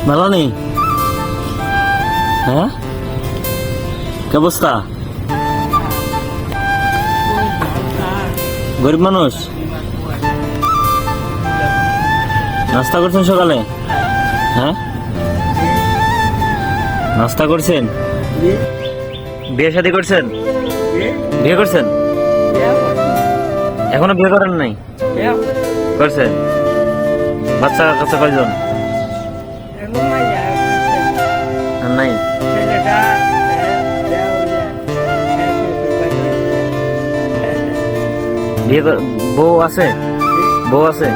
ভালো নেই? হ্যাঁ, কি অবস্থা? গরিব মানুষ। নাস্তা করছেন সকালে? হ্যাঁ, নাস্তা করছেন? বিয়ে শাদী করছেন? বিয়ে করছেন? এখনো বিয়ে করেন নাই? করছেন? বাচ্চা কাচ্চা কয়জন? আর নাই? বিয়ে বউ আছে? বউ আছে?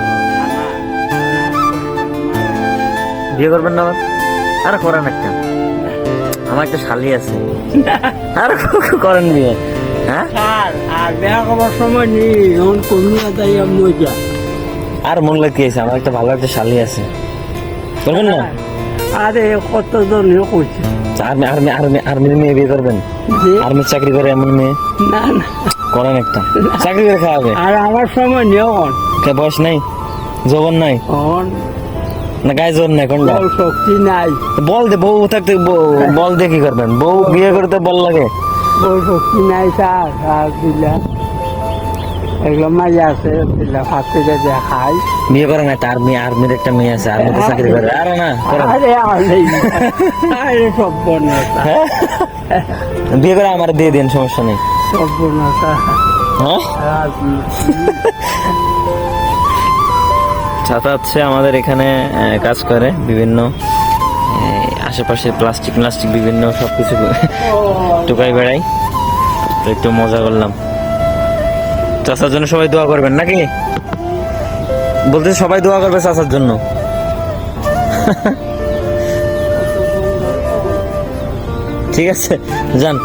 বিয়ে করবেন না? আরে করেন একটা, আমার একটা শালি আছে। আর করেন বিয়ে? হ্যাঁ, আর বিয়া করার সময় নেই, এখন কমিয়া যাই মজা। আর মন লাগিয়েছে, আমার একটা ভালো একটা শালি আছে, করবেন না? আরে কতজন করছে। আর্মি আর্মি আর্মি আর্মির মেয়ে বিয়ে করবেন? আর্মির চাকরি করে এমন মেয়ে না না, করেন একটা, চাকরি করে খাওয়াবে। আর আমার সময় নেই এখন। বয়স নাই, যৌবন নাই, এখন না গায়ে জোর নাই, কোনটা? বল শক্তি নাই। বল দে, বউ থাকতে বল দিয়ে কি করবেন? বউ বিয়ে করতে বল লাগে? বল শক্তি নাই স্যার। আর দিলা এগুলো মাঝে আছে, দিলা ভাত থেকে দেখাই। বিয়ে করেন একটা, আর্মির একটা মেয়ে আছে, আর্মিতে চাকরি করে। আরে না করেন। আরে আরে আরে সব বনতা, হ্যাঁ? বিয়ে করে আমার দিয়ে দিন, সমস্যা নেই। সব বনতা। হ্যাঁ, ছাতা হচ্ছে আমাদের এখানে কাজ করে বিভিন্ন আশেপাশে প্লাস্টিক বিভিন্ন সবকিছু টুকাই বেড়াই, তো একটু মজা করলাম। চাচার জন্য সবাই দোয়া করবেন নাকি? বলতে সবাই দোয়া করবে চাচার জন্য। ঠিক আছে, যান।